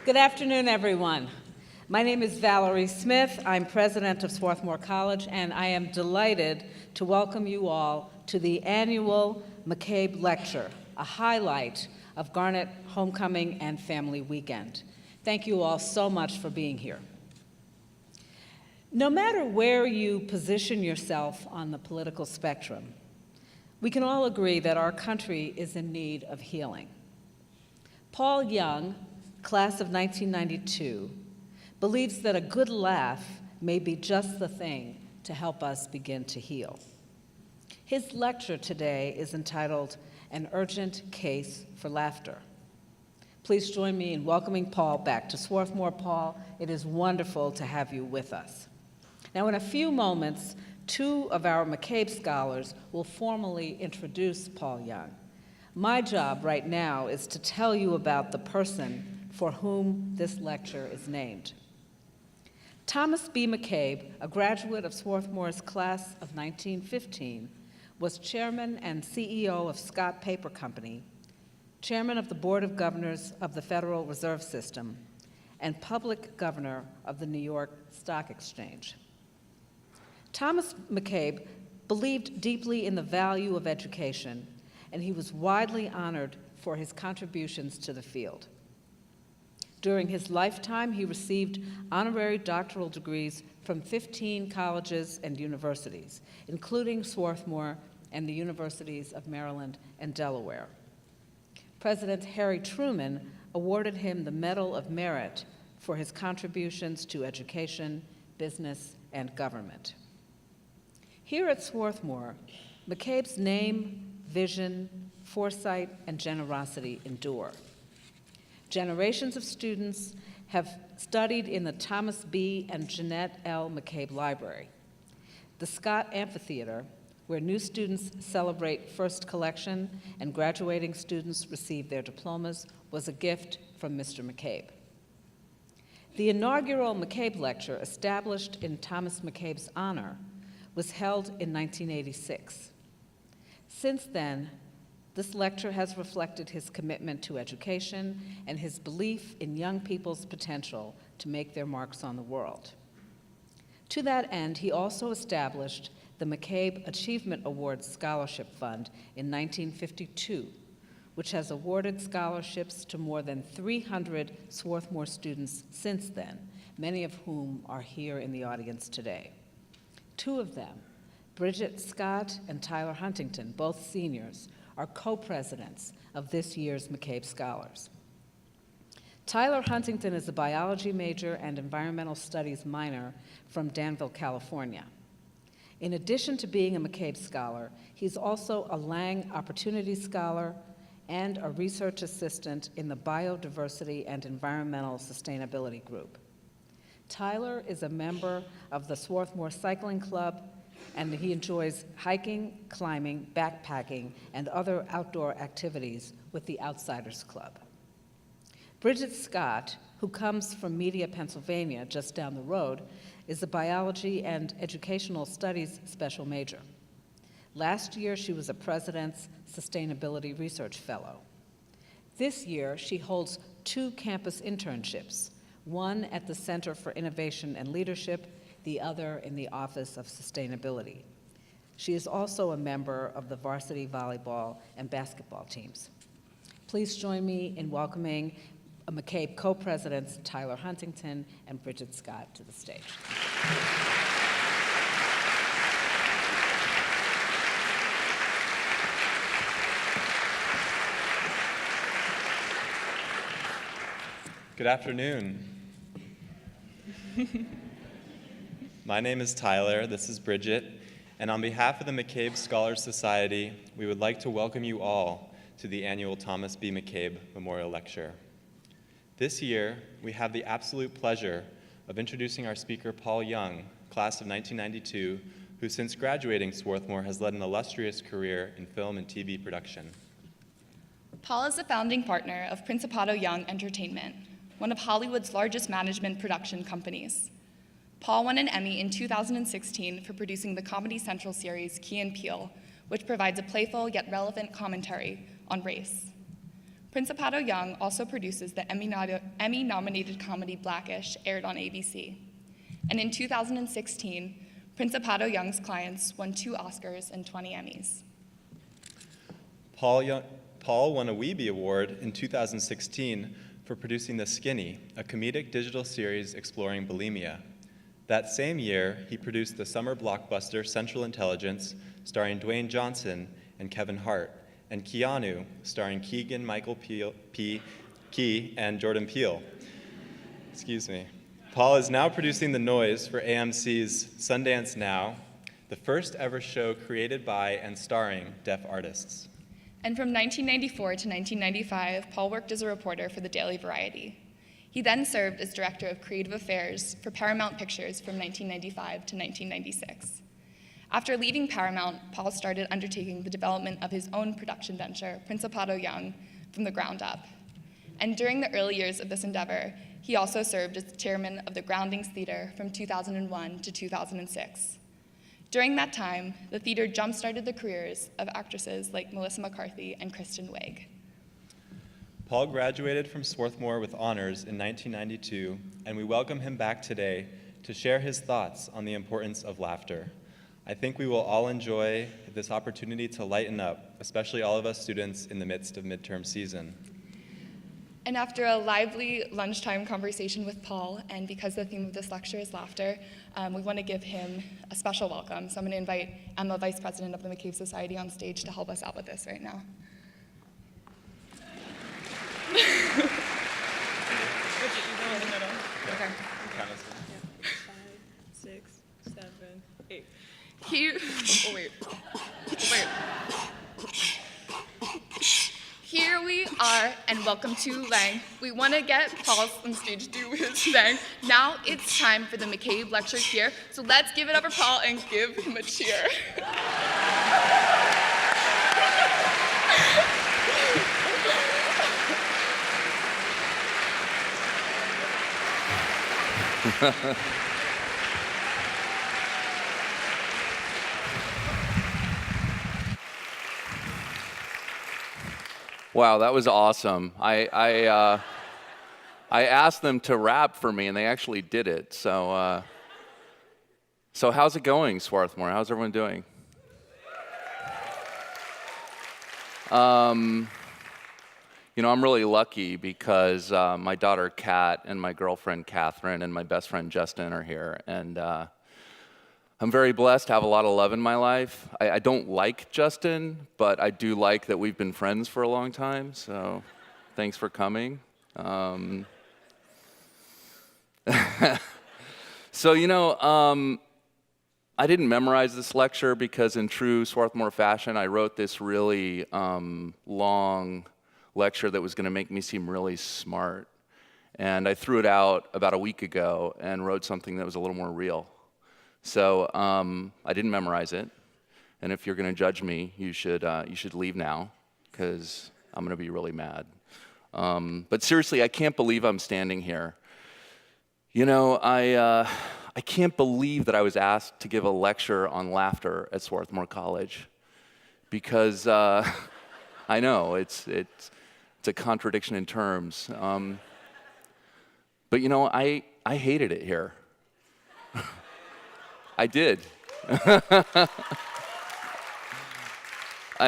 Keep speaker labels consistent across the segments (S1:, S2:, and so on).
S1: Good afternoon, everyone. My name is Valerie Smith. I'm president of Swarthmore College, and I am delighted to welcome you all to the annual McCabe Lecture, a highlight of Garnet Homecoming and Family Weekend. Thank you all so much for being here. No matter where you position yourself on the political spectrum, we can all agree that our country is in need of healing. Paul Young, class of 1992, believes that a good laugh may be just the thing to help us begin to heal. His lecture today is entitled, "An Urgent Case for Laughter." Please join me in welcoming Paul back to Swarthmore. Paul, it is wonderful to have you with us. Now, in a few moments, two of our McCabe scholars will formally introduce Paul Young. My job right now is to tell you about the person for whom this lecture is named. Thomas B. McCabe, a graduate of Swarthmore's class of 1915, was chairman and CEO of Scott Paper Company, chairman of the Board of Governors of the Federal Reserve System, and public governor of the New York Stock Exchange. Thomas McCabe believed deeply in the value of education, and he was widely honored for his contributions to the field. During his lifetime, he received honorary doctoral degrees from 15 colleges and universities, including Swarthmore and the Universities of Maryland and Delaware. President Harry Truman awarded him the Medal of Merit for his contributions to education, business, and government. Here at Swarthmore, McCabe's name, vision, foresight, and generosity endure. Generations of students have studied in the Thomas B. and Jeanette L. McCabe Library. The Scott Amphitheater, where new students celebrate first collection and graduating students receive their diplomas, was a gift from Mr. McCabe. The inaugural McCabe Lecture, established in Thomas McCabe's honor, was held in 1986. Since then, this lecture has reflected his commitment to education and his belief in young people's potential to make their marks on the world. To that end, he also established the McCabe Achievement Awards Scholarship Fund in 1952, which has awarded scholarships to more than 300 Swarthmore students since then, many of whom are here in the audience today. Two of them, Bridget Scott and Tyler Huntington, both seniors, are co-presidents of this year's McCabe Scholars. Tyler Huntington is a biology major and environmental studies minor from Danville, California. In addition to being a McCabe Scholar, he's also a Lang Opportunity Scholar and a research assistant in the Biodiversity and Environmental Sustainability Group. Tyler is a member of the Swarthmore Cycling Club, and he enjoys hiking, climbing, backpacking, and other outdoor activities with the Outsiders Club. Bridget Scott, who comes from Media, Pennsylvania, just down the road, is a biology and educational studies special major. Last year, she was a President's Sustainability Research Fellow. This year, she holds 2 campus internships, one at the Center for Innovation and Leadership, the other in the Office of Sustainability. She is also a member of the varsity volleyball and basketball teams. Please join me in welcoming McCabe co-presidents Tyler Huntington and Bridget Scott to the stage.
S2: Good afternoon. My name is Tyler, this is Bridget, and on behalf of the McCabe Scholars Society, we would like to welcome you all to the annual Thomas B. McCabe Memorial Lecture. This year, we have the absolute pleasure of introducing our speaker, Paul Young, class of 1992, who since graduating Swarthmore has led an illustrious career in film and TV production.
S3: Paul is the founding partner of Principato Young Entertainment, one of Hollywood's largest management production companies. Paul won an Emmy in 2016 for producing the Comedy Central series Key and Peele, which provides a playful yet relevant commentary on race. Principato Young also produces the Emmy-nominated comedy Blackish, aired on ABC. And in 2016, Principato Young's clients won 2 Oscars and 20 Emmys.
S2: Paul won a Weeby Award in 2016 for producing The Skinny, a comedic digital series exploring bulimia. That same year, he produced the summer blockbuster Central Intelligence, starring Dwayne Johnson and Kevin Hart, and Keanu, starring Keegan-Michael Key and Jordan Peele. Excuse me. Paul is now producing The Noise for AMC's Sundance Now, the first ever show created by and starring deaf artists.
S3: And from 1994 to 1995, Paul worked as a reporter for the Daily Variety. He then served as director of creative affairs for Paramount Pictures from 1995 to 1996. After leaving Paramount, Paul started undertaking the development of his own production venture, Principato Young, from the ground up. And during the early years of this endeavor, he also served as chairman of the Groundings Theater from 2001 to 2006. During that time, the theater jump-started the careers of actresses like Melissa McCarthy and Kristen Wiig.
S2: Paul graduated from Swarthmore with honors in 1992, and we welcome him back today to share his thoughts on the importance of laughter. I think we will all enjoy this opportunity to lighten up, especially all of us students in the midst of midterm season.
S3: And after a lively lunchtime conversation with Paul, and because the theme of this lecture is laughter, we want to give him a special welcome. So I'm going to invite Emma, Vice President of the McCabe Society, on stage to help us out with this right now. Okay.
S4: 5, 6, 7, 8.
S3: Here we are, and welcome to Lang. We want to get Paul on stage to do his thing. Now it's time for the McCabe Lecture here, so let's give it up for Paul and give him a cheer.
S5: Wow, that was awesome. I asked them to rap for me, and they actually did it. So how's it going, Swarthmore? How's everyone doing? You know, I'm really lucky because my daughter Kat and my girlfriend Catherine and my best friend Justin are here, and I'm very blessed to have a lot of love in my life. I don't like Justin, but I do like that we've been friends for a long time, so thanks for coming. So, you know, I didn't memorize this lecture because in true Swarthmore fashion, I wrote this really long lecture that was going to make me seem really smart. And I threw it out about a week ago and wrote something that was a little more real. So I didn't memorize it, and if you're going to judge me, you should leave now, because I'm going to be really mad. But seriously, I can't believe I'm standing here. You know, I can't believe that I was asked to give a lecture on laughter at Swarthmore College, because I know it's a contradiction in terms. But you know, I hated it here. I did. I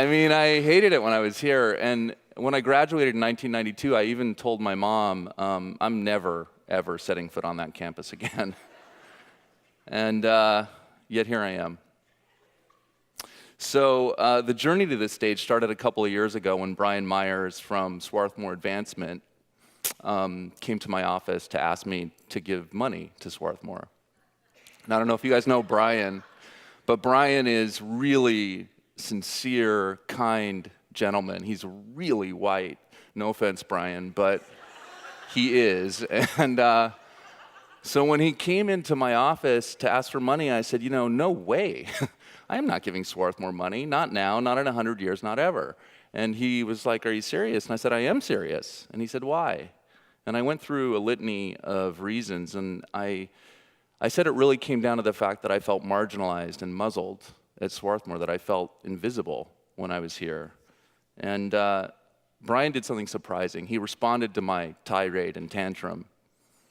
S5: mean, I hated it when I was here. And when I graduated in 1992, I even told my mom, I'm never, ever setting foot on that campus again. And yet here I am. So the journey to this stage started a couple of years ago when Brian Myers from Swarthmore Advancement came to my office to ask me to give money to Swarthmore. And I don't know if you guys know Brian, but Brian is really sincere, kind gentleman. He's really white. No offense, Brian, but he is. And so when he came into my office to ask for money, I said, you know, no way. I am not giving Swarthmore money. Not now, not in 100 years, not ever. And he was like, are you serious? And I said, I am serious. And he said, why? And I went through a litany of reasons, and I said it really came down to the fact that I felt marginalized and muzzled at Swarthmore, that I felt invisible when I was here. And Brian did something surprising. He responded to my tirade and tantrum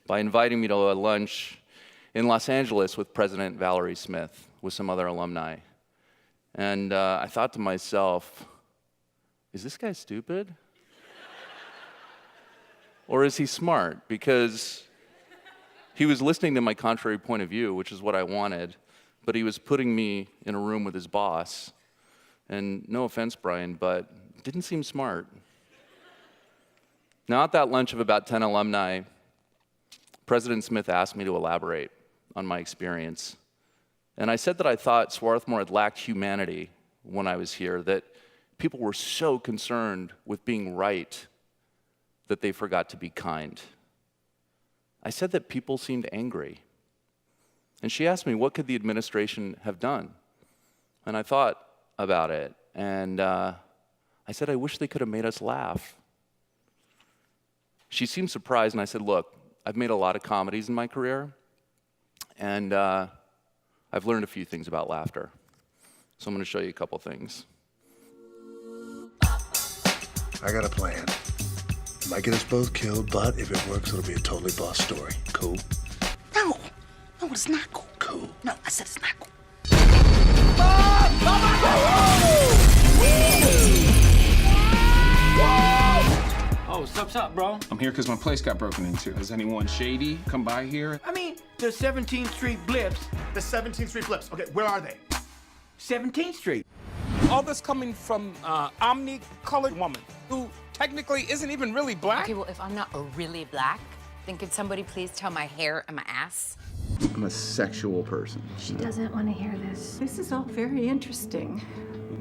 S5: by inviting me to a lunch in Los Angeles with President Valerie Smith, with some other alumni. And I thought to myself, is this guy stupid? Or is he smart? Because he was listening to my contrary point of view, which is what I wanted, but he was putting me in a room with his boss. And no offense, Brian, but it didn't seem smart. Now, at that lunch of about 10 alumni, President Smith asked me to elaborate on my experience. And I said that I thought Swarthmore had lacked humanity when I was here, that people were so concerned with being right that they forgot to be kind. I said that people seemed angry. And she asked me, what could the administration have done? And I thought about it, and I said, I wish they could have made us laugh. She seemed surprised, and I said, look, I've made a lot of comedies in my career, and I've learned a few things about laughter. So I'm going to show you a couple things.
S6: I got a plan. Might get us both killed, but if it works, it'll be a totally boss story. Cool?
S7: No, it's not cool.
S6: Cool.
S7: No, I said it's not cool.
S8: Oh, what's up, bro? I'm here because my place got broken into. Has anyone shady come by here?
S9: I mean, the 17th Street Blips.
S10: The 17th Street Blips. Okay, where are they?
S9: 17th Street.
S8: All this coming from omni-colored woman who technically isn't even really black.
S11: Okay, well, if I'm not really black, then could somebody please tell my hair and my ass?
S8: I'm a sexual person.
S12: She doesn't want to hear this.
S13: This is all very interesting,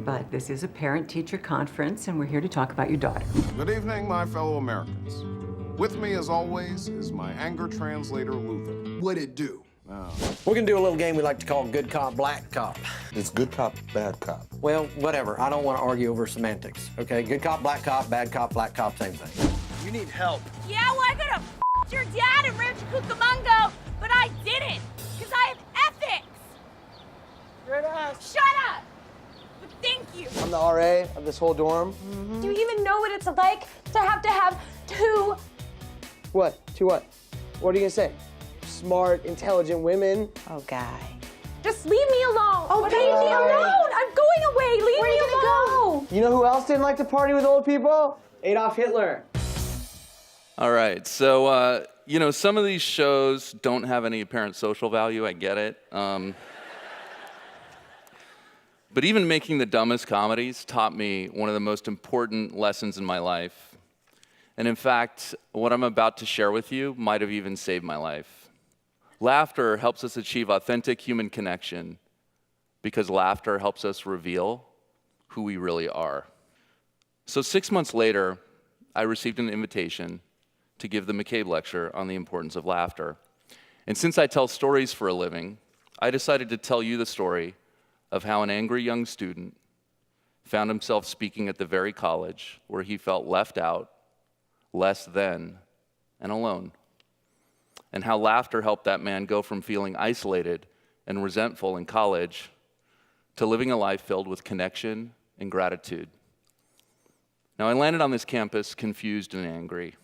S13: but this is a parent-teacher conference, and we're here to talk about your daughter.
S14: Good evening, my fellow Americans. With me, as always, is my anger translator, Luther.
S10: What'd it do?
S9: We're gonna do a little game we like to call Good Cop, Black Cop.
S6: It's good cop, bad cop.
S9: Well, whatever. I don't want to argue over semantics, okay? Good cop, black cop, black cop, same thing.
S10: You need help.
S11: Yeah, well, I could have your dad and Rancho Cucamonga, but I didn't, because I have ethics. Shut up! But thank you.
S9: I'm the RA of this whole dorm.
S12: Do you even know what it's like to have two?
S9: What? To what? What are you gonna say? Smart, intelligent women.
S11: Oh, Guy.
S12: Just leave me alone. Oh, leave me alone. I'm going away. Leave me alone.
S9: You know who else didn't like to party with old people? Adolf Hitler.
S5: All right, so, some of these shows don't have any apparent social value, I get it. But even making the dumbest comedies taught me one of the most important lessons in my life. And in fact, what I'm about to share with you might have even saved my life. Laughter helps us achieve authentic human connection because laughter helps us reveal who we really are. So 6 months later, I received an invitation to give the McCabe Lecture on the importance of laughter. And since I tell stories for a living, I decided to tell you the story of how an angry young student found himself speaking at the very college where he felt left out, less than, and alone. And how laughter helped that man go from feeling isolated and resentful in college to living a life filled with connection and gratitude. Now, I landed on this campus confused and angry.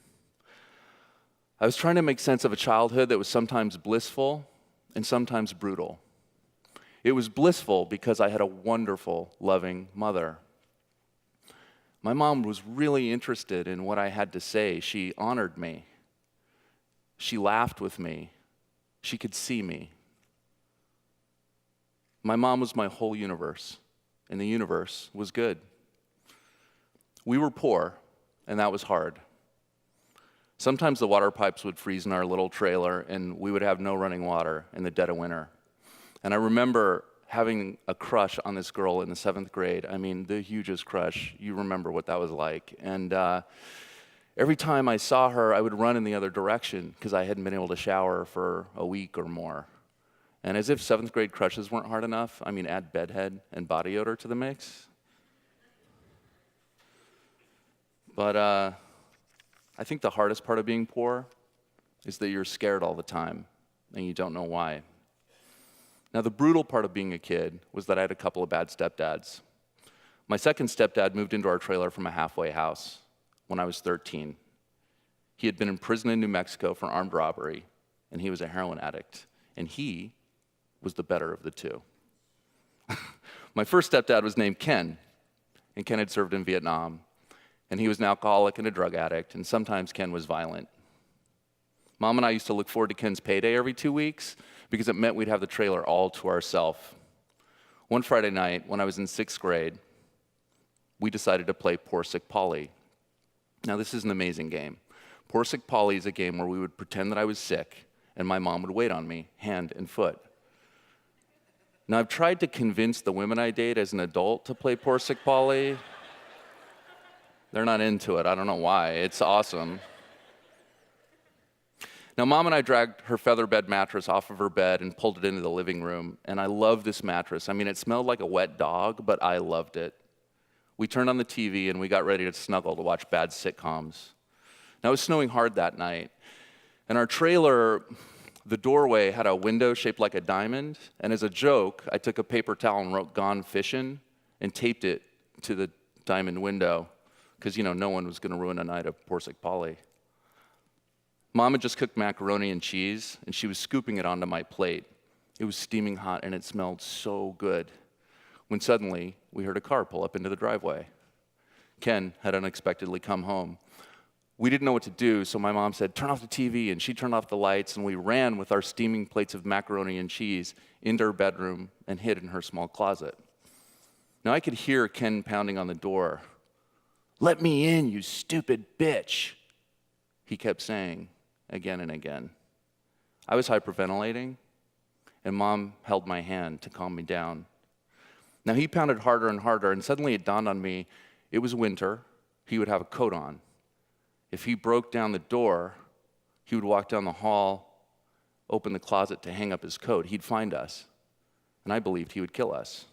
S5: I was trying to make sense of a childhood that was sometimes blissful and sometimes brutal. It was blissful because I had a wonderful, loving mother. My mom was really interested in what I had to say. She honored me. She laughed with me. She could see me. My mom was my whole universe, and the universe was good. We were poor, and that was hard. Sometimes the water pipes would freeze in our little trailer, and we would have no running water in the dead of winter. And I remember having a crush on this girl in the 7th grade. I mean, the hugest crush. You remember what that was like. And every time I saw her, I would run in the other direction because I hadn't been able to shower for a week or more. And as if 7th grade crushes weren't hard enough, I mean, add bedhead and body odor to the mix. But I think the hardest part of being poor is that you're scared all the time and you don't know why. Now, the brutal part of being a kid was that I had a couple of bad stepdads. My second stepdad moved into our trailer from a halfway house. when I was 13. He had been in prison in New Mexico for armed robbery, and he was a heroin addict, and he was the better of the two. My first stepdad was named Ken, and Ken had served in Vietnam, and he was an alcoholic and a drug addict, and sometimes Ken was violent. Mom and I used to look forward to Ken's payday every 2 weeks because it meant we'd have the trailer all to ourselves. One Friday night, when I was in 6th grade, we decided to play Poor Sick Polly. Now, this is an amazing game. Poor Sick Polly is a game where we would pretend that I was sick, and my mom would wait on me, hand and foot. Now, I've tried to convince the women I date as an adult to play Poor Sick Polly. They're not into it. I don't know why. It's awesome. Now, Mom and I dragged her feather bed mattress off of her bed and pulled it into the living room, and I love this mattress. I mean, it smelled like a wet dog, but I loved it. We turned on the TV, and we got ready to snuggle to watch bad sitcoms. Now, it was snowing hard that night, and our trailer, the doorway had a window shaped like a diamond, and as a joke, I took a paper towel and wrote "Gone Fishin'" and taped it to the diamond window, because, no one was going to ruin a night of Poor Sick Polly. Mom had just cooked macaroni and cheese, and she was scooping it onto my plate. It was steaming hot, and it smelled so good, when suddenly we heard a car pull up into the driveway. Ken had unexpectedly come home. We didn't know what to do, so my mom said, "Turn off the TV," and she turned off the lights, and we ran with our steaming plates of macaroni and cheese into her bedroom and hid in her small closet. Now, I could hear Ken pounding on the door. "Let me in, you stupid bitch," he kept saying again and again. I was hyperventilating, and Mom held my hand to calm me down. Now, he pounded harder and harder, and suddenly it dawned on me it was winter. He would have a coat on. If he broke down the door, he would walk down the hall, open the closet to hang up his coat. He'd find us, and I believed he would kill us.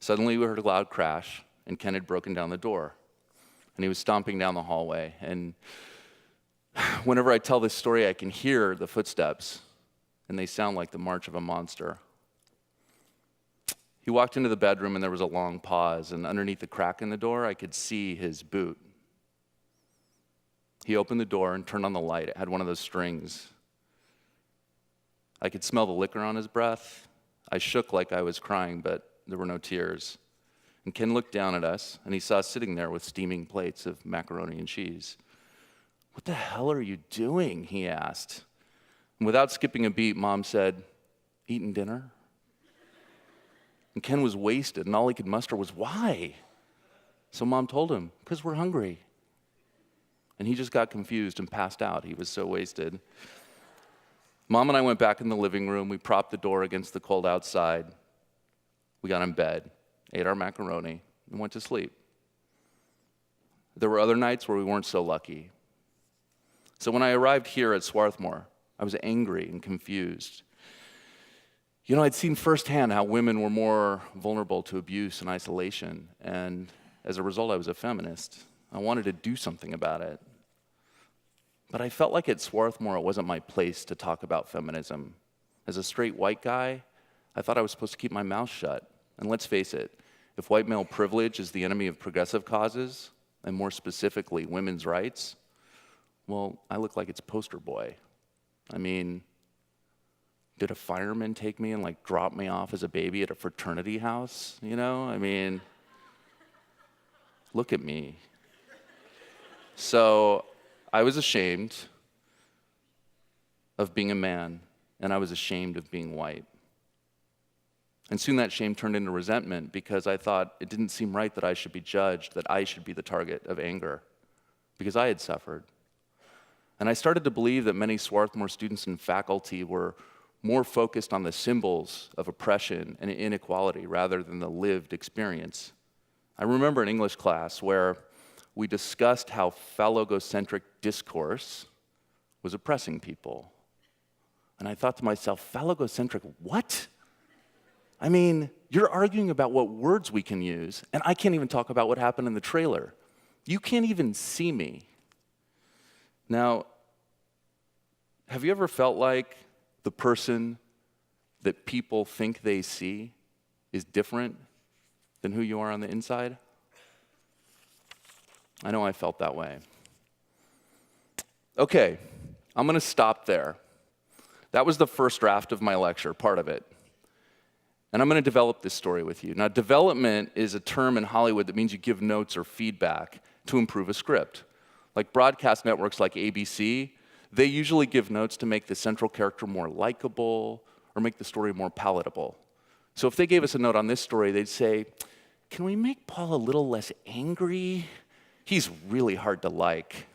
S5: Suddenly, we heard a loud crash, and Ken had broken down the door, and he was stomping down the hallway. And whenever I tell this story, I can hear the footsteps, and they sound like the march of a monster. He walked into the bedroom, and there was a long pause, and underneath the crack in the door, I could see his boot. He opened the door and turned on the light. It had one of those strings. I could smell the liquor on his breath. I shook like I was crying, but there were no tears. And Ken looked down at us, and he saw us sitting there with steaming plates of macaroni and cheese. "What the hell are you doing?" he asked. And without skipping a beat, Mom said, "Eating dinner?" And Ken was wasted, and all he could muster was, "Why?" So Mom told him, "Because we're hungry." And he just got confused and passed out. He was so wasted. Mom and I went back in the living room. We propped the door against the cold outside. We got in bed, ate our macaroni, and went to sleep. There were other nights where we weren't so lucky. So when I arrived here at Swarthmore, I was angry and confused. I'd seen firsthand how women were more vulnerable to abuse and isolation, and as a result, I was a feminist. I wanted to do something about it. But I felt like at Swarthmore, it wasn't my place to talk about feminism. As a straight white guy, I thought I was supposed to keep my mouth shut. And let's face it, if white male privilege is the enemy of progressive causes, and more specifically, women's rights, well, I look like its poster boy. I mean, did a fireman take me and drop me off as a baby at a fraternity house? Look at me. So I was ashamed of being a man, and I was ashamed of being white. And soon that shame turned into resentment because I thought it didn't seem right that I should be judged, that I should be the target of anger, because I had suffered. And I started to believe that many Swarthmore students and faculty were more focused on the symbols of oppression and inequality rather than the lived experience. I remember an English class where we discussed how phallogocentric discourse was oppressing people. And I thought to myself, phallogocentric, what? You're arguing about what words we can use, and I can't even talk about what happened in the trailer. You can't even see me. Now, have you ever felt like the person that people think they see is different than who you are on the inside? I know I felt that way. Okay, I'm going to stop there. That was the first draft of my lecture, part of it. And I'm going to develop this story with you. Now, development is a term in Hollywood that means you give notes or feedback to improve a script. Like broadcast networks like ABC, they usually give notes to make the central character more likable or make the story more palatable. So if they gave us a note on this story, they'd say, can we make Paul a little less angry? He's really hard to like.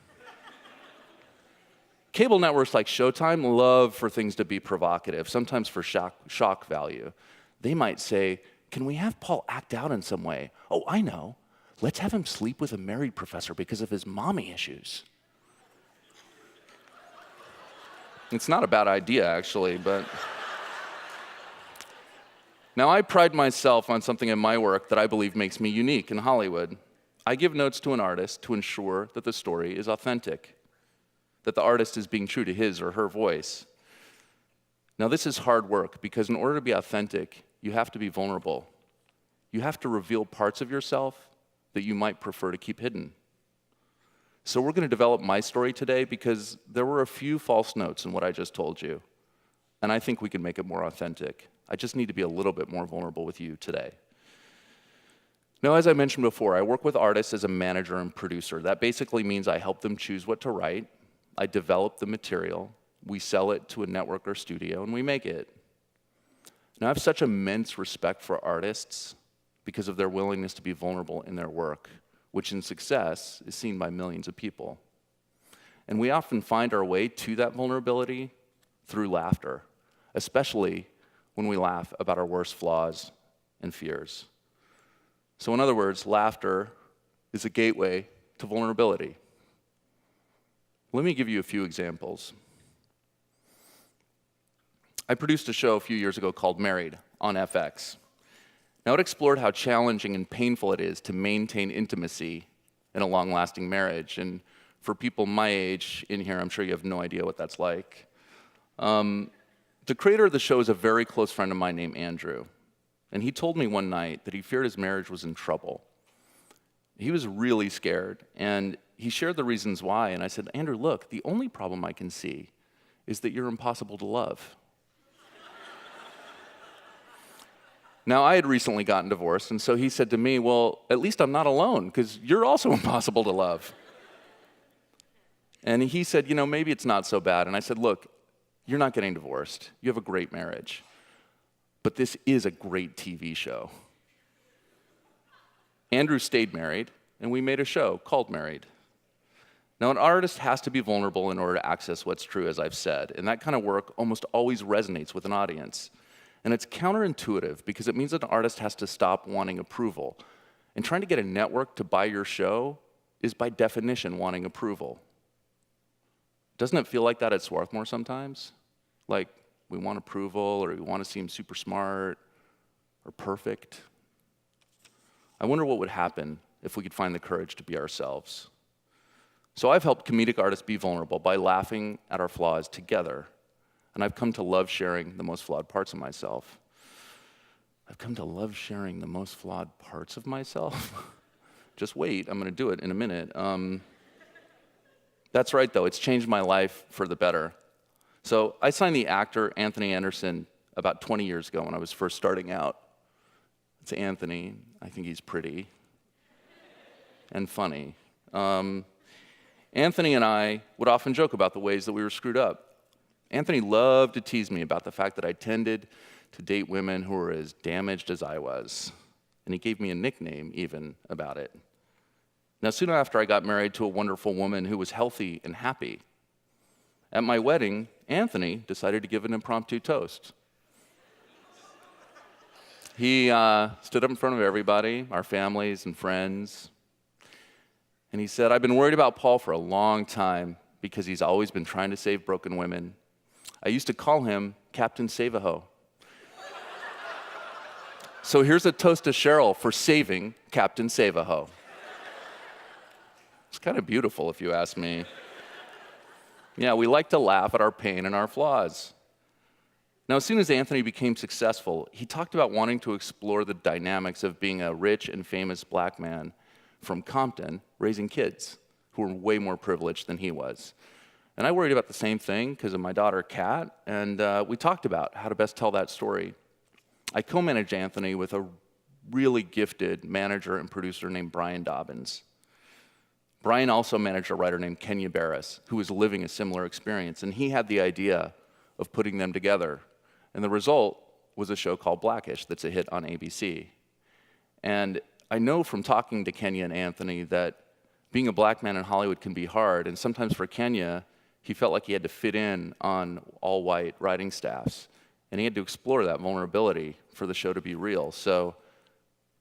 S5: Cable networks like Showtime love for things to be provocative, sometimes for shock value. They might say, can we have Paul act out in some way? Oh, I know. Let's have him sleep with a married professor because of his mommy issues. It's not a bad idea, actually, but... Now, I pride myself on something in my work that I believe makes me unique in Hollywood. I give notes to an artist to ensure that the story is authentic, that the artist is being true to his or her voice. Now, this is hard work because in order to be authentic, you have to be vulnerable. You have to reveal parts of yourself that you might prefer to keep hidden. So we're going to develop my story today because there were a few false notes in what I just told you, and I think we can make it more authentic. I just need to be a little bit more vulnerable with you today. Now, as I mentioned before, I work with artists as a manager and producer. That basically means I help them choose what to write, I develop the material, we sell it to a network or studio, and we make it. Now, I have such immense respect for artists because of their willingness to be vulnerable in their work, which in success is seen by millions of people. And we often find our way to that vulnerability through laughter, especially when we laugh about our worst flaws and fears. So in other words, laughter is a gateway to vulnerability. Let me give you a few examples. I produced a show a few years ago called Married on FX. Now, it explored how challenging and painful it is to maintain intimacy in a long-lasting marriage. And for people my age in here, I'm sure you have no idea what that's like. The creator of the show is a very close friend of mine named Andrew. And he told me one night that he feared his marriage was in trouble. He was really scared, and he shared the reasons why. And I said, Andrew, look, the only problem I can see is that you're impossible to love. Now, I had recently gotten divorced, and so he said to me, well, at least I'm not alone, because you're also impossible to love. And he said, you know, maybe it's not so bad. And I said, look, you're not getting divorced. You have a great marriage. But this is a great TV show. Andrew stayed married, and we made a show called Married. Now, an artist has to be vulnerable in order to access what's true, as I've said, and that kind of work almost always resonates with an audience. And it's counterintuitive because it means that an artist has to stop wanting approval. And trying to get a network to buy your show is by definition wanting approval. Doesn't it feel like that at Swarthmore sometimes? Like we want approval, or we want to seem super smart or perfect. I wonder what would happen if we could find the courage to be ourselves. So I've helped comedic artists be vulnerable by laughing at our flaws together. And I've come to love sharing the most flawed parts of myself. I've come to love sharing the most flawed parts of myself. Just wait, I'm going to do it in a minute. That's right, though. It's changed my life for the better. So I signed the actor Anthony Anderson about 20 years ago when I was first starting out. It's Anthony. I think he's pretty and funny. Anthony and I would often joke about the ways that we were screwed up. Anthony loved to tease me about the fact that I tended to date women who were as damaged as I was. And he gave me a nickname even about it. Now, soon after I got married to a wonderful woman who was healthy and happy. At my wedding, Anthony decided to give an impromptu toast. He stood up in front of everybody, our families and friends, and he said, I've been worried about Paul for a long time because he's always been trying to save broken women. I used to call him Captain Save-A-Ho. So here's a toast to Cheryl for saving Captain Save-A-Ho. It's kind of beautiful, if you ask me. Yeah, we like to laugh at our pain and our flaws. Now, as soon as Anthony became successful, he talked about wanting to explore the dynamics of being a rich and famous black man from Compton raising kids who were way more privileged than he was. And I worried about the same thing because of my daughter, Kat, and we talked about how to best tell that story. I co-managed Anthony with a really gifted manager and producer named Brian Dobbins. Brian also managed a writer named Kenya Barris, who was living a similar experience, and he had the idea of putting them together. And the result was a show called Blackish that's a hit on ABC. And I know from talking to Kenya and Anthony that being a black man in Hollywood can be hard, and sometimes for Kenya, he felt like he had to fit in on all-white writing staffs, and he had to explore that vulnerability for the show to be real. So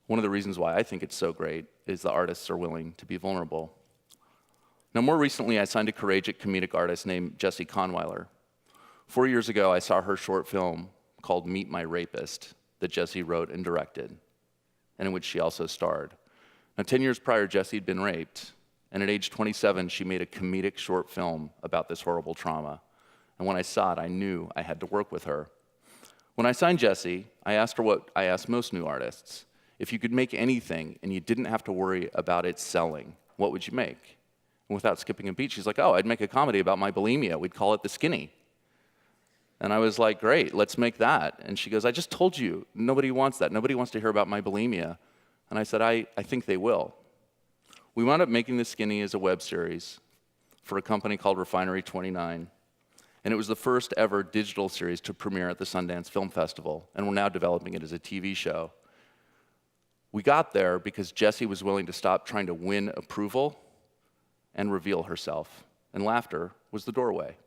S5: one of the reasons why I think it's so great is the artists are willing to be vulnerable. Now, more recently, I signed a courageous comedic artist named Jessie Conweiler. 4 years ago, I saw her short film called Meet My Rapist that Jessie wrote and directed, and in which she also starred. Now, 10 years prior, Jessie had been raped, and at age 27, she made a comedic short film about this horrible trauma. And when I saw it, I knew I had to work with her. When I signed Jessie, I asked her what I asked most new artists. If you could make anything and you didn't have to worry about it selling, what would you make? And without skipping a beat, she's like, oh, I'd make a comedy about my bulimia. We'd call it The Skinny. And I was like, great, let's make that. And she goes, I just told you, nobody wants that. Nobody wants to hear about my bulimia. And I said, I think they will. We wound up making The Skinny as a web series for a company called Refinery 29. And it was the first ever digital series to premiere at the Sundance Film Festival. And we're now developing it as a TV show. We got there because Jessie was willing to stop trying to win approval and reveal herself. And laughter was the doorway.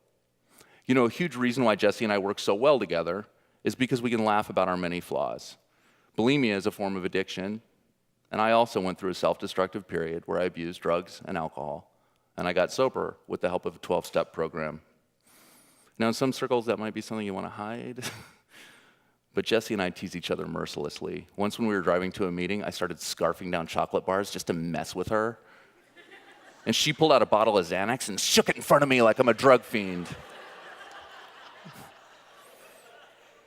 S5: You know, a huge reason why Jessie and I work so well together is because we can laugh about our many flaws. Bulimia is a form of addiction, and I also went through a self-destructive period where I abused drugs and alcohol, and I got sober with the help of a 12-step program. Now, in some circles, that might be something you want to hide, but Jessie and I tease each other mercilessly. Once when we were driving to a meeting, I started scarfing down chocolate bars just to mess with her, and she pulled out a bottle of Xanax and shook it in front of me like I'm a drug fiend.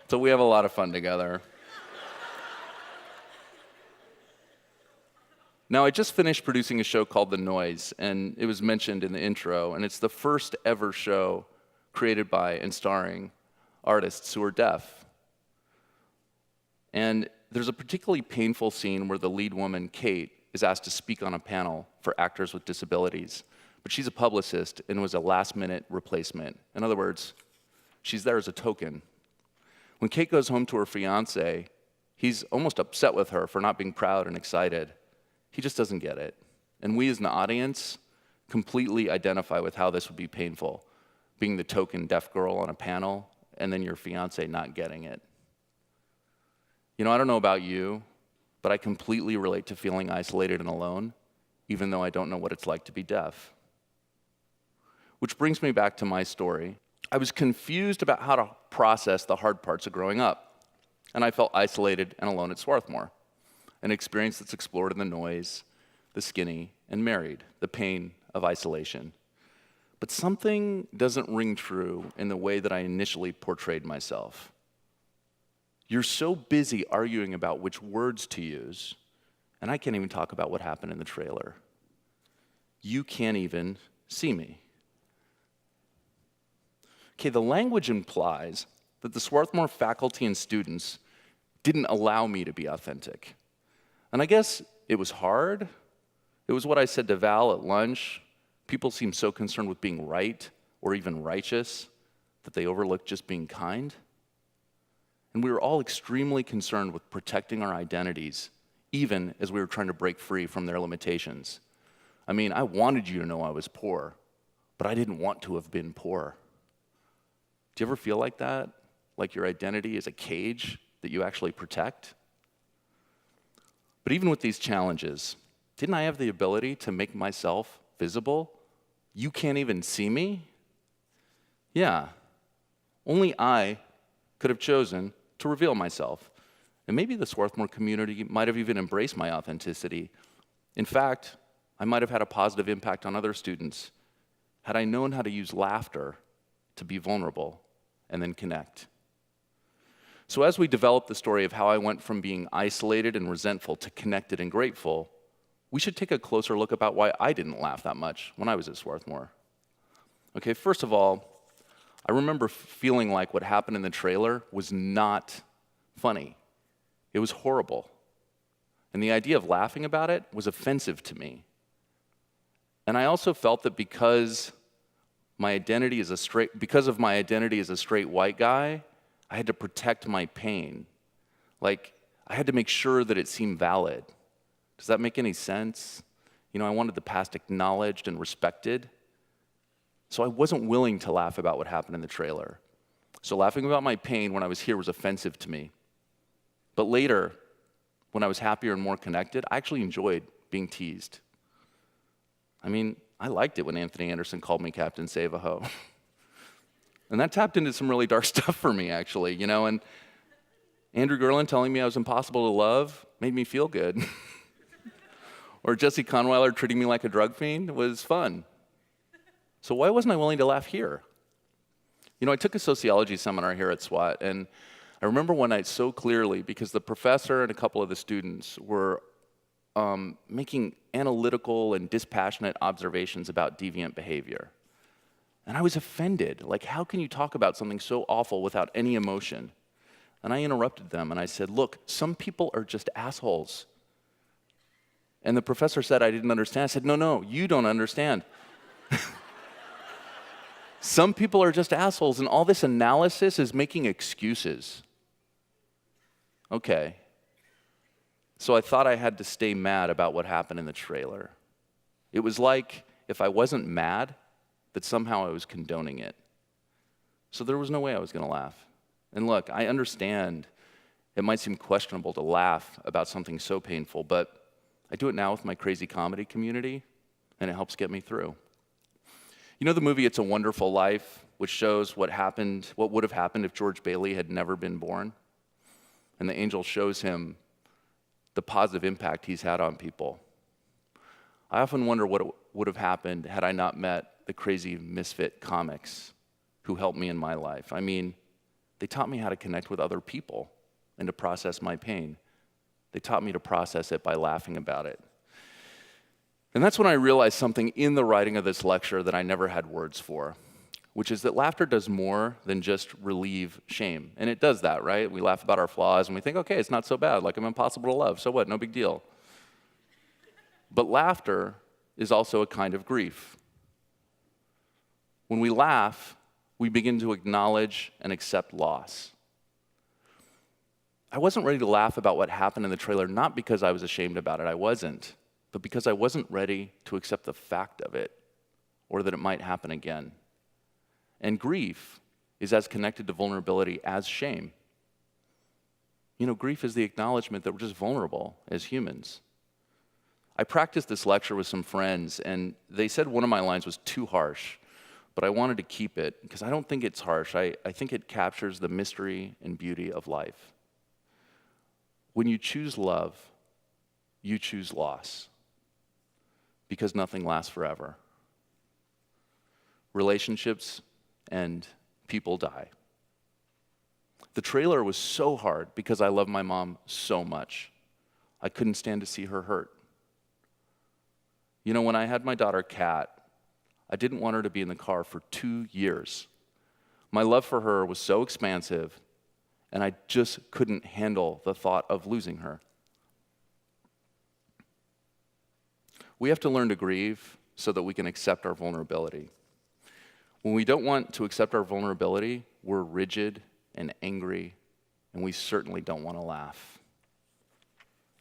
S5: So we have a lot of fun together. Now, I just finished producing a show called The Noise, and it was mentioned in the intro, and it's the first ever show created by and starring artists who are deaf. And there's a particularly painful scene where the lead woman, Kate, is asked to speak on a panel for actors with disabilities, but she's a publicist and was a last-minute replacement. In other words, she's there as a token. When Kate goes home to her fiancé, he's almost upset with her for not being proud and excited. He just doesn't get it. And we as an audience completely identify with how this would be painful, being the token deaf girl on a panel and then your fiancé not getting it. You know, I don't know about you, but I completely relate to feeling isolated and alone, even though I don't know what it's like to be deaf. Which brings me back to my story. I was confused about how to process the hard parts of growing up, and I felt isolated and alone at Swarthmore, an experience that's explored in The Noise, The Skinny, and Married, the pain of isolation. But something doesn't ring true in the way that I initially portrayed myself. You're so busy arguing about which words to use, and I can't even talk about what happened in the trailer. You can't even see me. Okay, the language implies that the Swarthmore faculty and students didn't allow me to be authentic. And I guess it was hard. It was what I said to Val at lunch. People seem so concerned with being right or even righteous that they overlook just being kind. And we were all extremely concerned with protecting our identities, even as we were trying to break free from their limitations. I mean, I wanted you to know I was poor, but I didn't want to have been poor. Do you ever feel like that? Like your identity is a cage that you actually protect? But even with these challenges, didn't I have the ability to make myself visible? You can't even see me? Yeah. Only I could have chosen to reveal myself. And maybe the Swarthmore community might have even embraced my authenticity. In fact, I might have had a positive impact on other students had I known how to use laughter to be vulnerable and then connect. So as we develop the story of how I went from being isolated and resentful to connected and grateful, we should take a closer look about why I didn't laugh that much when I was at Swarthmore. Okay, first of all, I remember feeling like what happened in the trailer was not funny. It was horrible. And the idea of laughing about it was offensive to me. And I also felt that because of my identity as a straight white guy, I had to protect my pain. Like, I had to make sure that it seemed valid. Does that make any sense? You know, I wanted the past acknowledged and respected. So I wasn't willing to laugh about what happened in the trailer. So laughing about my pain when I was here was offensive to me. But later, when I was happier and more connected, I actually enjoyed being teased. I mean, I liked it when Anthony Anderson called me Captain Save-A-Ho. And that tapped into some really dark stuff for me, actually, you know, and Andrew Gerlin telling me I was impossible to love made me feel good. Or Jesse Conweiler treating me like a drug fiend was fun. So why wasn't I willing to laugh here? You know, I took a sociology seminar here at SWAT, and I remember one night so clearly because the professor and a couple of the students were making analytical and dispassionate observations about deviant behavior. And I was offended. Like, how can you talk about something so awful without any emotion? And I interrupted them and I said, look, some people are just assholes. And the professor said I didn't understand. I said, no, you don't understand. Some people are just assholes, and all this analysis is making excuses. Okay. So I thought I had to stay mad about what happened in the trailer. It was like if I wasn't mad, that somehow I was condoning it. So there was no way I was going to laugh. And look, I understand it might seem questionable to laugh about something so painful, but I do it now with my crazy comedy community, and it helps get me through. You know the movie It's a Wonderful Life, which shows what would have happened if George Bailey had never been born? And the angel shows him the positive impact he's had on people. I often wonder what would have happened had I not met the crazy misfit comics who helped me in my life. I mean, they taught me how to connect with other people and to process my pain. They taught me to process it by laughing about it. And that's when I realized something in the writing of this lecture that I never had words for, which is that laughter does more than just relieve shame. And it does that, right? We laugh about our flaws and we think, okay, it's not so bad, like I'm impossible to love, so what, no big deal. But laughter is also a kind of grief. When we laugh, we begin to acknowledge and accept loss. I wasn't ready to laugh about what happened in the trailer, not because I was ashamed about it, I wasn't, but because I wasn't ready to accept the fact of it, or that it might happen again. And grief is as connected to vulnerability as shame. You know, grief is the acknowledgement that we're just vulnerable as humans. I practiced this lecture with some friends, and they said one of my lines was too harsh, but I wanted to keep it because I don't think it's harsh. I think it captures the mystery and beauty of life. When you choose love, you choose loss, because nothing lasts forever. Relationships end, people die. The trailer was so hard because I love my mom so much. I couldn't stand to see her hurt. You know, when I had my daughter, Kat, I didn't want her to be in the car for 2 years. My love for her was so expansive, and I just couldn't handle the thought of losing her. We have to learn to grieve so that we can accept our vulnerability. When we don't want to accept our vulnerability, we're rigid and angry, and we certainly don't want to laugh.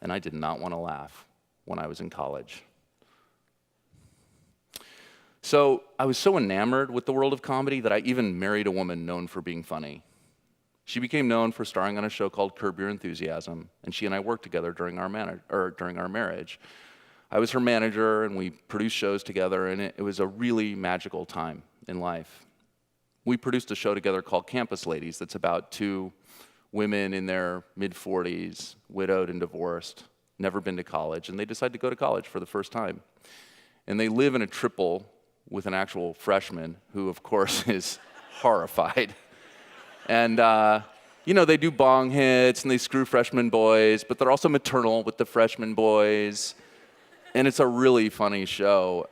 S5: And I did not want to laugh when I was in college. So I was so enamored with the world of comedy that I even married a woman known for being funny. She became known for starring on a show called Curb Your Enthusiasm, and she and I worked together during our marriage. I was her manager, and we produced shows together, and it was a really magical time in life. We produced a show together called Campus Ladies that's about two women in their mid-40s, widowed and divorced, never been to college, and they decide to go to college for the first time. And they live in a triple with an actual freshman who, of course, is horrified. And, you know, they do bong hits and they screw freshman boys, but they're also maternal with the freshman boys. And it's a really funny show.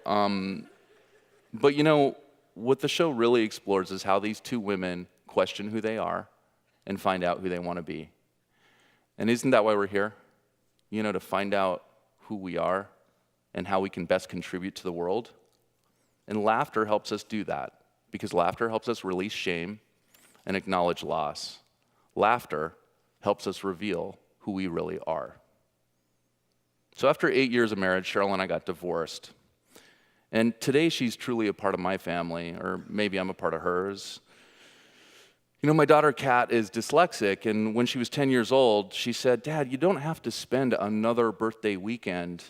S5: But you know, what the show really explores is how these two women question who they are and find out who they want to be. And isn't that why we're here? You know, to find out who we are and how we can best contribute to the world. And laughter helps us do that, because laughter helps us release shame and acknowledge loss. Laughter helps us reveal who we really are. So after 8 years of marriage, Cheryl and I got divorced. And today she's truly a part of my family, or maybe I'm a part of hers. You know, my daughter Kat is dyslexic, and when she was 10 years old, she said, "Dad, you don't have to spend another birthday weekend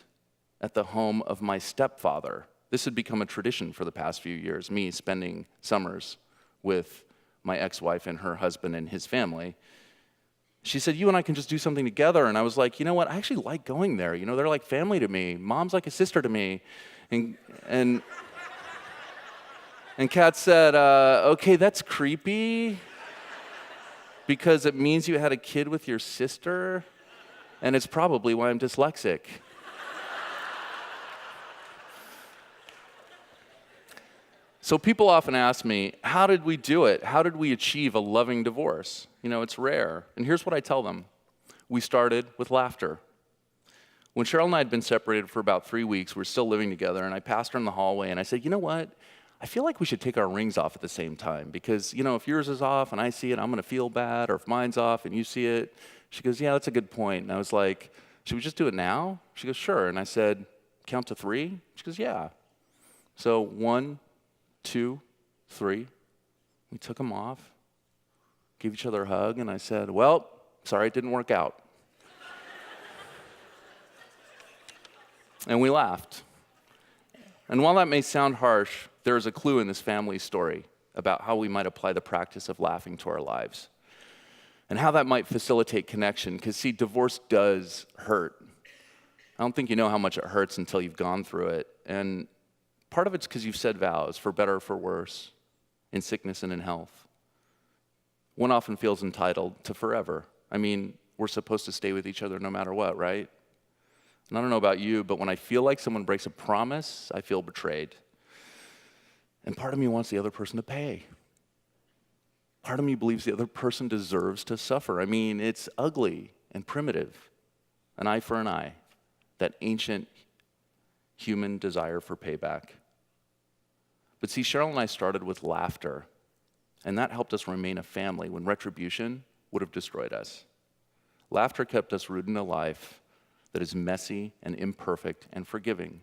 S5: at the home of my stepfather." This had become a tradition for the past few years, me spending summers with my ex-wife and her husband and his family. She said, "You and I can just do something together." And I was like, you know what, I actually like going there. You know, they're like family to me. Mom's like a sister to me. And Kat said, "Okay, that's creepy, because it means you had a kid with your sister, and it's probably why I'm dyslexic." So people often ask me, how did we do it? How did we achieve a loving divorce? You know, it's rare. And here's what I tell them. We started with laughter. When Cheryl and I had been separated for about 3 weeks, we were still living together, and I passed her in the hallway, and I said, "You know what? I feel like we should take our rings off at the same time, because, you know, if yours is off and I see it, I'm going to feel bad, or if mine's off and you see it." She goes, "Yeah, that's a good point." And I was like, "Should we just do it now?" She goes, "Sure." And I said, "Count to 3?" She goes, "Yeah." So 1, 2, 3. We took them off, gave each other a hug, and I said, "Well, sorry it didn't work out." And we laughed. And while that may sound harsh, there is a clue in this family story about how we might apply the practice of laughing to our lives and how that might facilitate connection. Because, see, divorce does hurt. I don't think you know how much it hurts until you've gone through it. And part of it's because you've said vows, for better or for worse, in sickness and in health. One often feels entitled to forever. I mean, we're supposed to stay with each other no matter what, right? And I don't know about you, but when I feel like someone breaks a promise, I feel betrayed. And part of me wants the other person to pay. Part of me believes the other person deserves to suffer. I mean, it's ugly and primitive. An eye for an eye. That ancient human desire for payback. But see, Cheryl and I started with laughter, and that helped us remain a family when retribution would have destroyed us. Laughter kept us rooted in a life that is messy and imperfect and forgiving.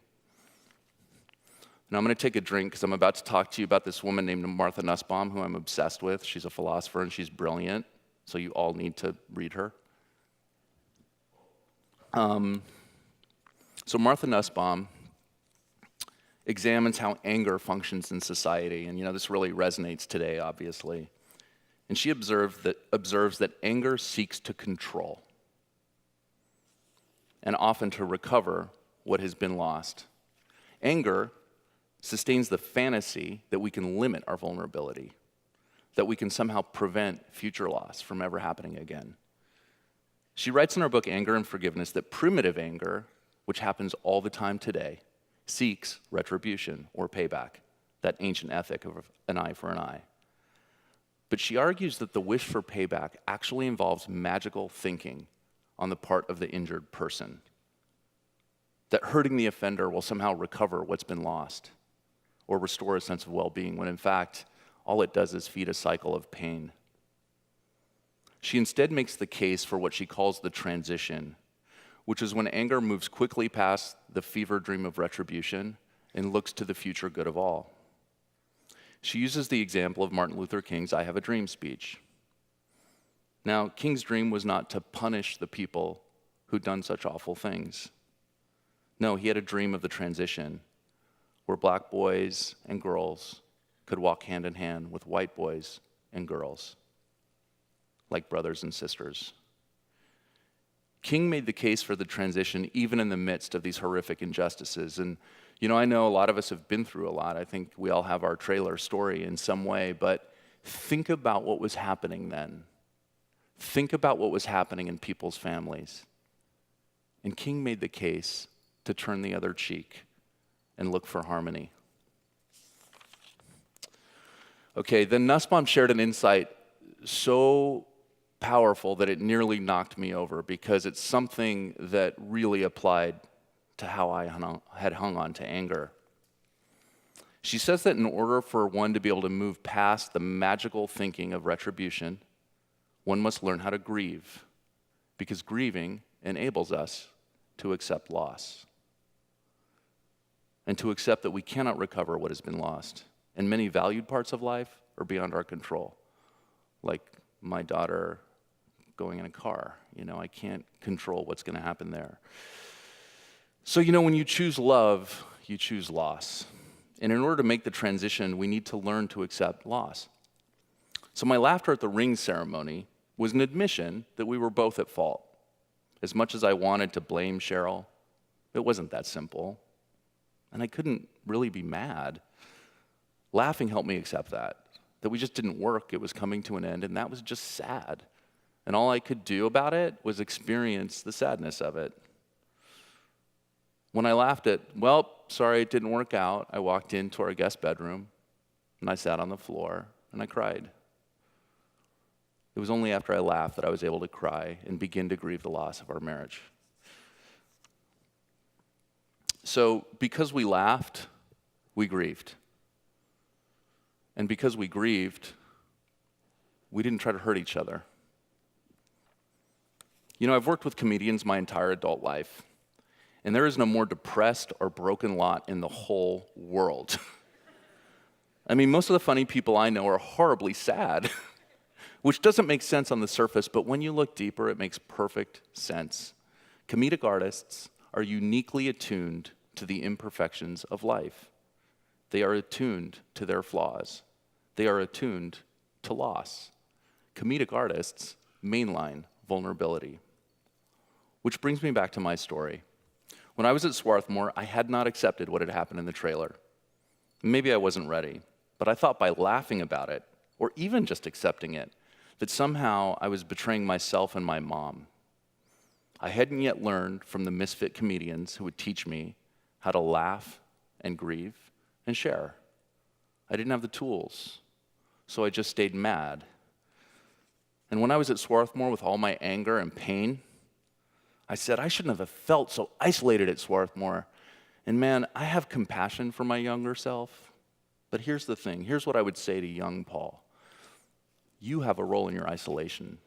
S5: Now I'm going to take a drink because I'm about to talk to you about this woman named Martha Nussbaum, who I'm obsessed with. She's a philosopher and she's brilliant, so you all need to read her. So Martha Nussbaum examines how anger functions in society, and you know this really resonates today, obviously. And she observes that anger seeks to control and often to recover what has been lost. Anger sustains the fantasy that we can limit our vulnerability, that we can somehow prevent future loss from ever happening again. She writes in her book, Anger and Forgiveness, that primitive anger, which happens all the time today, seeks retribution or payback, that ancient ethic of an eye for an eye. But she argues that the wish for payback actually involves magical thinking on the part of the injured person, that hurting the offender will somehow recover what's been lost or restore a sense of well-being, when in fact, all it does is feed a cycle of pain. She instead makes the case for what she calls the transition, which is when anger moves quickly past the fever dream of retribution and looks to the future good of all. She uses the example of Martin Luther King's "I Have a Dream" speech. Now, King's dream was not to punish the people who'd done such awful things. No, he had a dream of the transition, where black boys and girls could walk hand in hand with white boys and girls, like brothers and sisters. King made the case for the transition even in the midst of these horrific injustices. And, you know, I know a lot of us have been through a lot. I think we all have our trailer story in some way, but think about what was happening then. Think about what was happening in people's families. And King made the case to turn the other cheek and look for harmony. Okay, then Nussbaum shared an insight so powerful that it nearly knocked me over, because it's something that really applied to how I had hung on to anger. She says that in order for one to be able to move past the magical thinking of retribution, one must learn how to grieve, because grieving enables us to accept loss and to accept that we cannot recover what has been lost. And many valued parts of life are beyond our control, like my daughter going in a car. I can't control what's going to happen there. So, when you choose love, you choose loss. And in order to make the transition, we need to learn to accept loss. So my laughter at the ring ceremony was an admission that we were both at fault. As much as I wanted to blame Cheryl, it wasn't that simple. And I couldn't really be mad. Laughing helped me accept that we just didn't work, it was coming to an end, and that was just sad. And all I could do about it was experience the sadness of it. When I laughed at, well, sorry it didn't work out, I walked into our guest bedroom, and I sat on the floor, and I cried. It was only after I laughed that I was able to cry and begin to grieve the loss of our marriage. So, because we laughed, we grieved. And because we grieved, we didn't try to hurt each other. I've worked with comedians my entire adult life, and there is no more depressed or broken lot in the whole world. I mean, most of the funny people I know are horribly sad, which doesn't make sense on the surface, but when you look deeper, it makes perfect sense. Comedic artists are uniquely attuned to the imperfections of life. They are attuned to their flaws. They are attuned to loss. Comedic artists mainline vulnerability. Which brings me back to my story. When I was at Swarthmore, I had not accepted what had happened in the trailer. Maybe I wasn't ready, but I thought by laughing about it, or even just accepting it, that somehow I was betraying myself and my mom. I hadn't yet learned from the misfit comedians who would teach me how to laugh and grieve and share. I didn't have the tools, so I just stayed mad. And when I was at Swarthmore with all my anger and pain, I said, I shouldn't have felt so isolated at Swarthmore. And man, I have compassion for my younger self. But here's the thing. Here's what I would say to young Paul. You have a role in your isolation,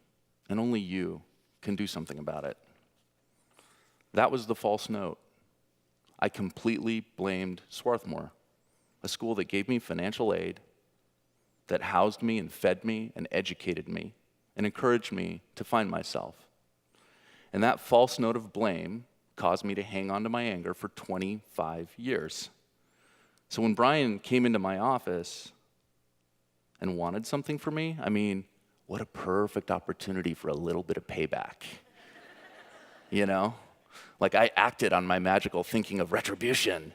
S5: and only you can do something about it. That was the false note. I completely blamed Swarthmore, a school that gave me financial aid, that housed me and fed me and educated me and encouraged me to find myself. And that false note of blame caused me to hang on to my anger for 25 years. So when Brian came into my office and wanted something from me, I mean, what a perfect opportunity for a little bit of payback. Like I acted on my magical thinking of retribution.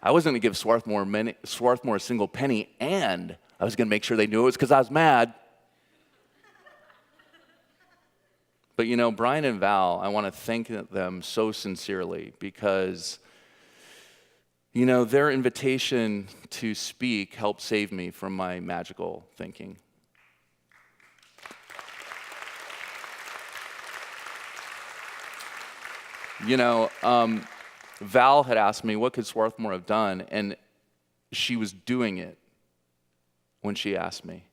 S5: I wasn't going to give Swarthmore a single penny, and I was going to make sure they knew it was because I was mad. But Brian and Val, I want to thank them so sincerely because, their invitation to speak helped save me from my magical thinking. Val had asked me, what could Swarthmore have done? And she was doing it when she asked me.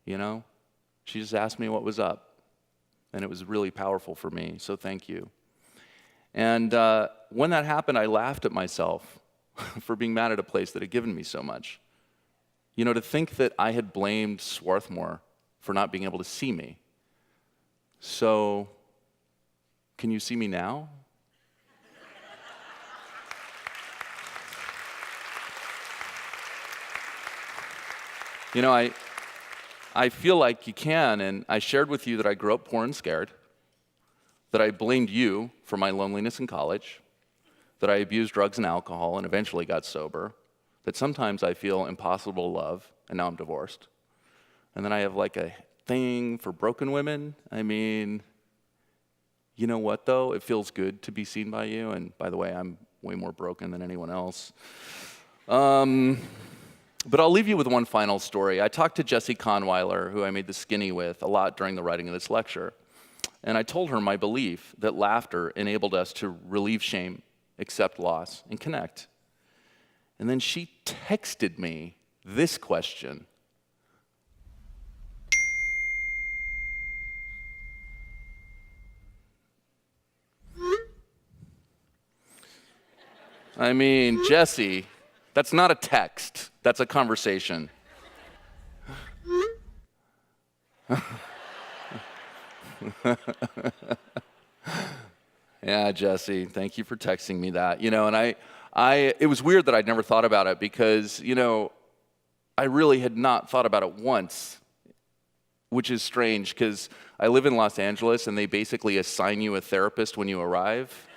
S5: She just asked me what was up. And it was really powerful for me, so thank you. And when that happened, I laughed at myself for being mad at a place that had given me so much. To think that I had blamed Swarthmore for not being able to see me. So, can you see me now? I feel like you can, and I shared with you that I grew up poor and scared, that I blamed you for my loneliness in college, that I abused drugs and alcohol and eventually got sober, that sometimes I feel impossible to love, and now I'm divorced, and then I have like a thing for broken women. I mean, You know what, though? It feels good to be seen by you. And by the way, I'm way more broken than anyone else. But I'll leave you with one final story. I talked to Jessie Conweiler, who I made the skinny with, a lot during the writing of this lecture. And I told her my belief that laughter enabled us to relieve shame, accept loss, and connect. And then she texted me this question. I mean, Jessie, that's not a text. That's a conversation. Yeah, Jessie, thank you for texting me that. And it was weird that I'd never thought about it because, I really had not thought about it once, which is strange because I live in Los Angeles and they basically assign you a therapist when you arrive.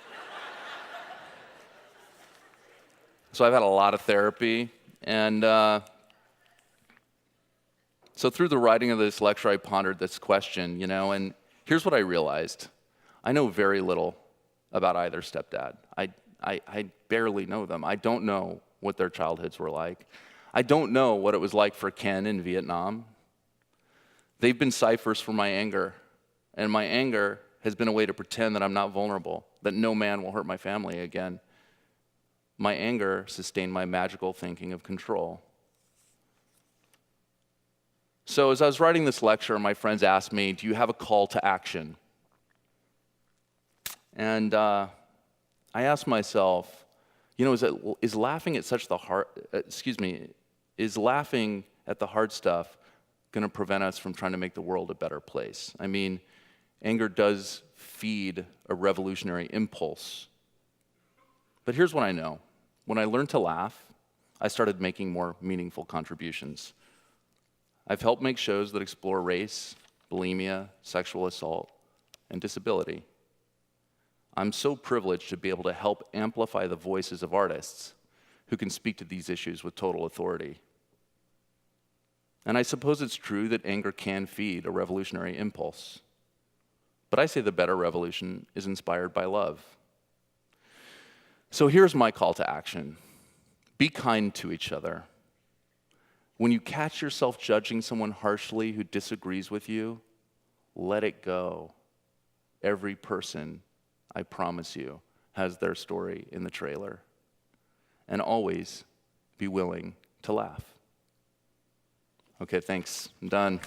S5: So I've had a lot of therapy, and so through the writing of this lecture, I pondered this question, and here's what I realized. I know very little about either stepdad. I barely know them. I don't know what their childhoods were like. I don't know what it was like for Ken in Vietnam. They've been ciphers for my anger, and my anger has been a way to pretend that I'm not vulnerable, that no man will hurt my family again. My anger sustained my magical thinking of control. So as I was writing this lecture, my friends asked me, do you have a call to action? And I asked myself, is laughing at is laughing at the hard stuff going to prevent us from trying to make the world a better place? I mean, anger does feed a revolutionary impulse. But here's what I know. When I learned to laugh, I started making more meaningful contributions. I've helped make shows that explore race, bulimia, sexual assault, and disability. I'm so privileged to be able to help amplify the voices of artists who can speak to these issues with total authority. And I suppose it's true that anger can feed a revolutionary impulse. But I say the better revolution is inspired by love. So here's my call to action. Be kind to each other. When you catch yourself judging someone harshly who disagrees with you, let it go. Every person, I promise you, has their story in the trailer. And always be willing to laugh. Okay, thanks. I'm done.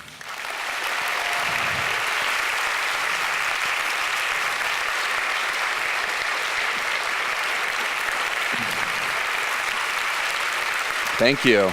S5: Thank you.